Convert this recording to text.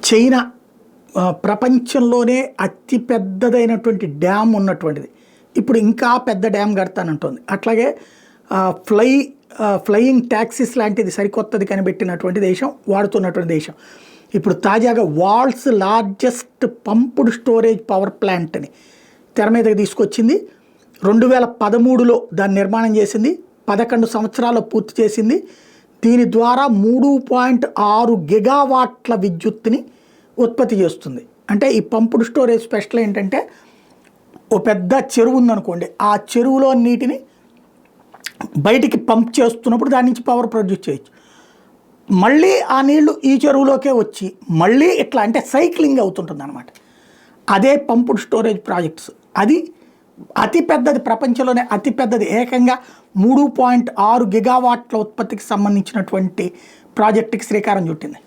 China ప్రపంచంలోనే అతి పెద్దదైనటువంటి dam ఉన్నటువంటిది. ఇప్పుడు ఇంకా పెద్ద డ్యామ్ కడతానంటుంది. అట్లాగే ఫ్లయింగ్ ట్యాక్సీస్ లాంటిది సరికొత్తది కనిపెట్టినటువంటి దేశం, వాడుతున్నటువంటి దేశం. ఇప్పుడు తాజాగా world's largest pumped storage power ప్లాంట్ని తెర మీదకి తీసుకొచ్చింది. 2013లో దాన్ని నిర్మాణం చేసింది, 11 సంవత్సరాల్లో పూర్తి చేసింది. దీని ద్వారా 3.6 గిగావాట్ల విద్యుత్తుని ఉత్పత్తి చేస్తుంది. అంటే ఈ పంపుడు స్టోరేజ్ స్పెషల్ ఏంటంటే, ఓ పెద్ద చెరువు ఉందనుకోండి, ఆ చెరువులో నీటిని బయటికి పంప్ చేస్తున్నప్పుడు దాని నుంచి పవర్ ప్రొడ్యూస్ చేయొచ్చు. మళ్ళీ ఆ నీళ్లు ఈ చెరువులోకే వచ్చి మళ్ళీ ఇట్లా అంటే సైక్లింగ్ అవుతుంటుంది అనమాట. అదే పంపుడు స్టోరేజ్ ప్రాజెక్ట్స్. అది అతిపెద్దది, ప్రపంచంలోనే అతిపెద్దది. ఏకంగా 3.6 గిగావాట్ల ఉత్పత్తికి సంబంధించినటువంటి ప్రాజెక్టుకి శ్రీకారం చుట్టింది.